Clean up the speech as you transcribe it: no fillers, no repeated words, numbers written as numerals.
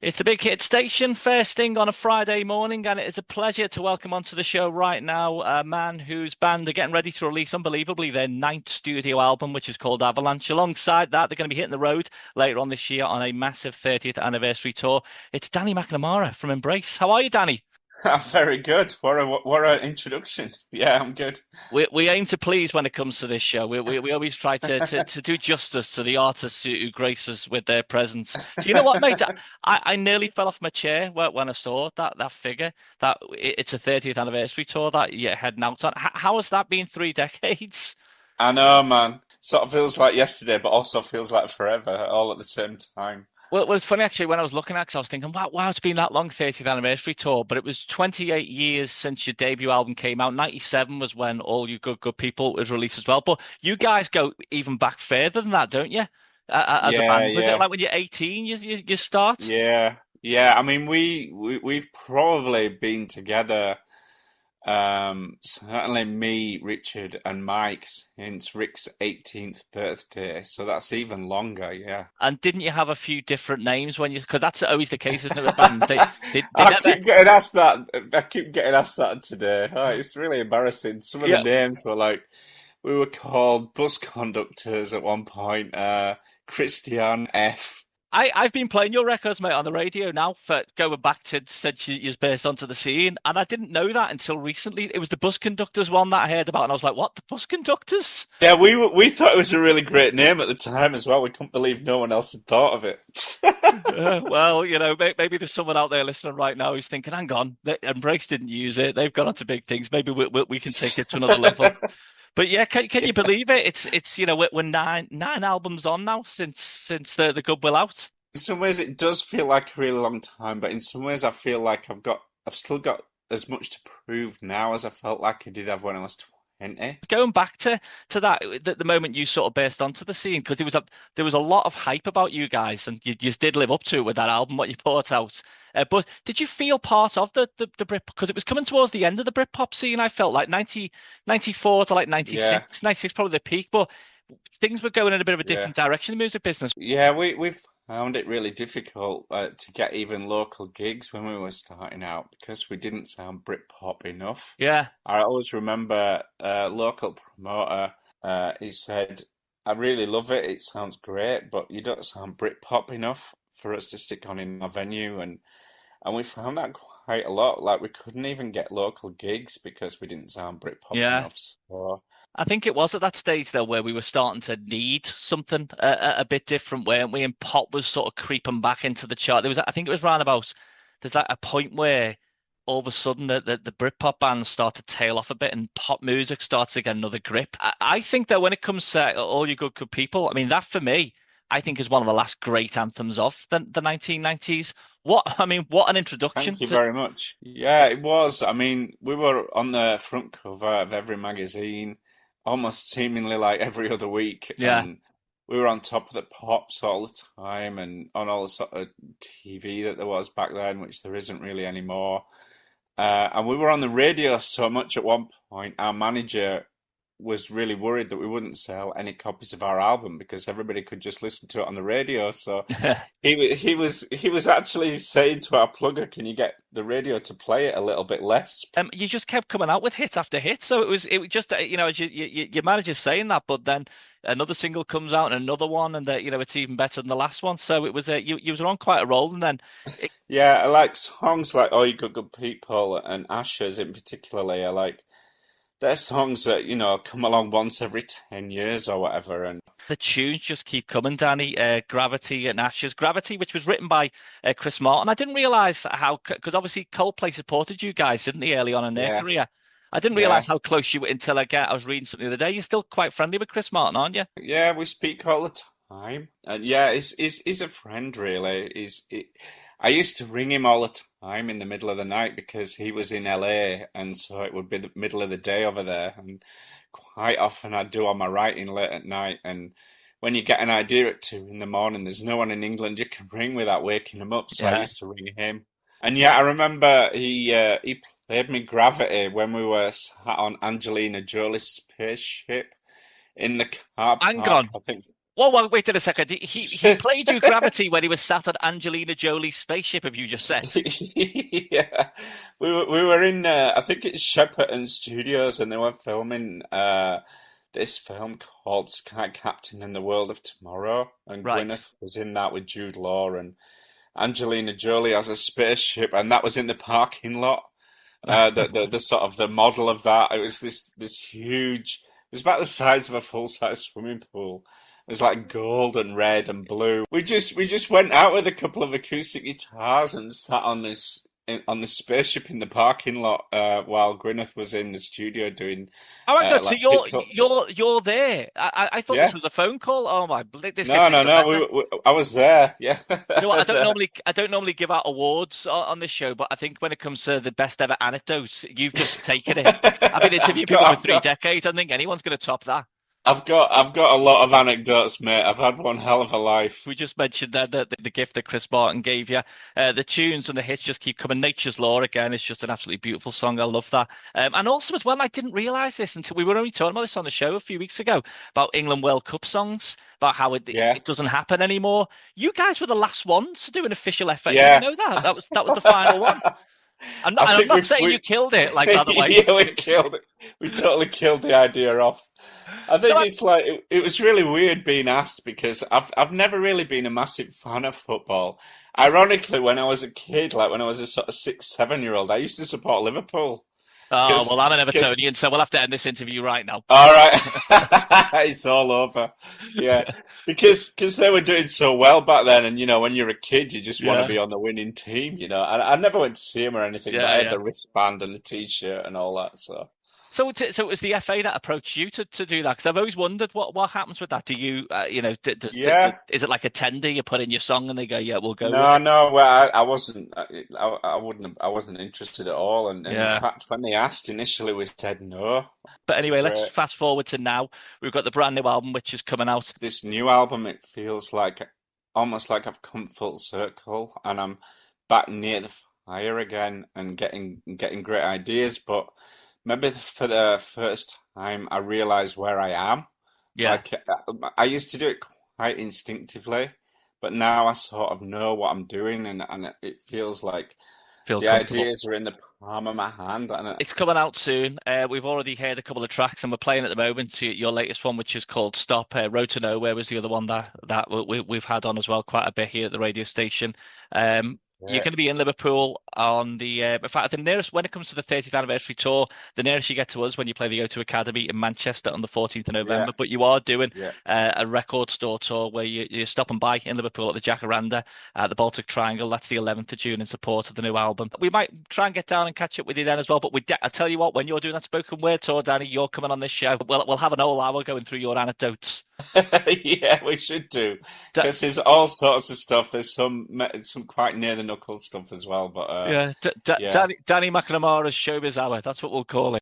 It's the Big Hit Station, first thing on a Friday morning, and it is a pleasure to welcome onto the show right now a man whose band are getting ready to release, unbelievably, their ninth studio album, which is called Avalanche. Alongside that, they're going to be hitting the road later on this year on a massive 30th anniversary tour. It's Danny McNamara from Embrace. How are you, Danny? Very good. What an introduction. Yeah, I'm good. We aim to please when it comes to this show. We always try to do justice to the artists who grace us with their presence. Do you know what, mate? I nearly fell off my chair when I saw that figure. It's a 30th anniversary tour that you're heading out on. How has that been 3 decades? I know, man. Sort of feels like yesterday, but also feels like forever, all at the same time. Well, it's funny actually when I was looking at it, 'cause I was thinking, wow, it's been that long, 30th anniversary tour, but it was 28 years since your debut album came out. 97 was when All You Good People was released as well. But you guys go even back further than that, don't you? As a Yeah, band, was it yeah, like when you're 18, you start? yeah, yeah. I mean, we've probably been together. Certainly me, Richard, and Mike since Rick's 18th birthday, so that's even longer. Yeah. And didn't you have a few different names when you? Because that's always the case, isn't it, with bands? They I never. keep getting asked that. I keep getting asked that today. Oh, it's really embarrassing. Some of the Yeah, names were like, we were called bus conductors at one point. Christian F. I've been playing your records, mate, on the radio now for going back to since you burst onto the scene, and I didn't know that until recently. It was the bus conductors one that I heard about, and I was like, "What? The bus conductors?" Yeah, we thought it was a really great name at the time as well. We couldn't believe no one else had thought of it. Well, maybe there's someone out there listening right now who's thinking, "Hang on, Embrace didn't use it. They've gone on to big things. Maybe we can take it to another level." But yeah, can you believe it? It's we're nine albums on now since the Goodwill out. In some ways, it does feel like a really long time, but in some ways, I feel like I've still got as much to prove now as I felt like I did have when I was 20. Going back to that, the moment you sort of burst onto the scene, because there was a lot of hype about you guys, and you just did live up to it with that album, what you put out. But did you feel part of the Brit? Because it was coming towards the end of the Britpop scene. I felt like 94 to like Yeah, 96, 96 probably the peak, but things were going in a bit of a yeah. different direction in the music business. Yeah, we've found it really difficult to get even local gigs when we were starting out because we didn't sound Britpop enough. Yeah. I always remember a local promoter, he said, I really love it, it sounds great, but you don't sound Britpop enough for us to stick on in our venue. And we found that quite a lot. Like we couldn't even get local gigs because we didn't sound Britpop Yeah. enough. So, I think it was at that stage though where we were starting to need something a bit different, weren't we? And pop was sort of creeping back into the chart. I think it was around about, there's like a point where all of a sudden the Britpop bands start to tail off a bit and pop music starts to get another grip. I think that when it comes to All You Good People, I mean that for me, I think is one of the last great anthems of the 1990s. What an introduction thank you to, very much. Yeah, it was. I mean, we were on the front cover of every magazine, almost seemingly like every other week, yeah. and we were on top of the pops all the time and on all the sort of TV that there was back then, which there isn't really anymore. And we were on the radio so much at one point, our manager was really worried that we wouldn't sell any copies of our album because everybody could just listen to it on the radio. So he was actually saying to our plugger, "Can you get the radio to play it a little bit less?" You just kept coming out with hit after hit, so it was just as your manager's saying that, but then another single comes out and another one, and it's even better than the last one. So it was you were on quite a roll, and then it, Yeah, I like songs like "Oh You Good People" and "Ashes" in particularly. I like they're songs that come along once every 10 years or whatever, and the tunes just keep coming, Danny. Gravity and Ashes, Gravity, which was written by Chris Martin. I didn't realize how, because obviously Coldplay supported you guys, didn't they, early on in their yeah, career? I didn't realize yeah, how close you were until I was reading something the other day. You're still quite friendly with Chris Martin, aren't you? yeah. We speak all the time, and yeah, he's a friend really. I used to ring him all the time in the middle of the night because he was in LA, and so it would be the middle of the day over there, and quite often I'd do all my writing late at night, and when you get an idea at 2 in the morning, there's no one in England you can ring without waking him up. So I Yeah. used to ring him. And yeah, I remember he played me Gravity when we were sat on Angelina Jolie's spaceship in the car Hang park. on. I think. Well, wait a second. He played you Gravity when he was sat on Angelina Jolie's spaceship, have you just said? Yeah, we were in I think it's Shepperton Studios, and they were filming this film called Sky Captain in the World of Tomorrow, and Right. Gwyneth was in that with Jude Law, and Angelina Jolie has a spaceship, and that was in the parking lot. The sort of the model of that. It was this huge. It was about the size of a full-size swimming pool. It was like gold and red and blue. We just went out with a couple of acoustic guitars and sat on the spaceship in the parking lot while Gwyneth was in the studio doing Oh my God! So like pickups. you're there. I thought this Yeah. was a phone call. Oh my! This No, gets no, even no. better. I was there. Yeah. You know I what? was there. I don't normally give out awards on this show, but I think when it comes to the best ever anecdotes, you've just taken it. I've been I've interviewing got, people for I've three got, decades. I don't think anyone's going to top that. I've got a lot of anecdotes, mate. I've had one hell of a life. We just mentioned that the gift that Chris Martin gave you. The tunes and the hits just keep coming. Nature's Law again is just an absolutely beautiful song. I love that. And also as well, I didn't realize this until we were only talking about this on the show a few weeks ago about England World Cup songs, about how Yeah, it doesn't happen anymore. You guys were the last ones to do an official effort. Did you yeah. know that? That was the final one. I And I'm think not we saying you we killed it, like by the way. yeah, we killed it. We totally killed the idea off. I No, think it's like it was really weird being asked because I've never really been a massive fan of football. Ironically, when I was a kid, like when I was a sort of 6, 7 year old, I used to support Liverpool oh because well, I'm an because Evertonian, so we'll have to end this interview right now. all right, it's all over. Yeah, because they were doing so well back then, and when you're a kid, you just want to Yeah, be on the winning team. I never went to see him or anything, but I yeah, had yeah. the wristband and the t-shirt and all that. So So it was the FA that approached you to do that? Because I've always wondered what happens with that. Do you, yeah. is it like a tender? You put in your song and they go, yeah, we'll go with No, it. no, well, I wasn't. I wouldn't. I wasn't interested at all. And in Yeah. fact, when they asked initially, we said no. But anyway, let's Great. fast forward to now. We've got the brand new album which is coming out. This new album, it feels like almost like I've come full circle, and I'm back near the fire again, and getting great ideas. But maybe for the first time, I realize where I am. Yeah, Like I used to do it quite instinctively, but now I sort of know what I'm doing, and it feels like feel the comfortable. ideas are in the palm of my hand, and It's coming out soon. We've already heard a couple of tracks, and we're playing at the moment. Your latest one, which is called "Stop." Road to Nowhere was the other one that we've had on as well quite a bit here at the radio station. You're yeah, going to be in Liverpool on the. In fact, the nearest when it comes to the 30th anniversary tour, the nearest you get to us when you play the O2 Academy in Manchester on the 14th of yeah, November. But you are doing yeah. a record store tour where you're stopping by in Liverpool at the Jacaranda at the Baltic Triangle. That's the 11th of June in support of the new album. We might try and get down and catch up with you then as well. But I tell you what, when you're doing that spoken word tour, Danny, you're coming on this show. We'll have an whole hour going through your anecdotes. Yeah, we should do Da- because there's all sorts of stuff. There's some quite near the knuckle stuff as well, but yeah, yeah. Danny McNamara's showbiz hour. That's what we'll call it.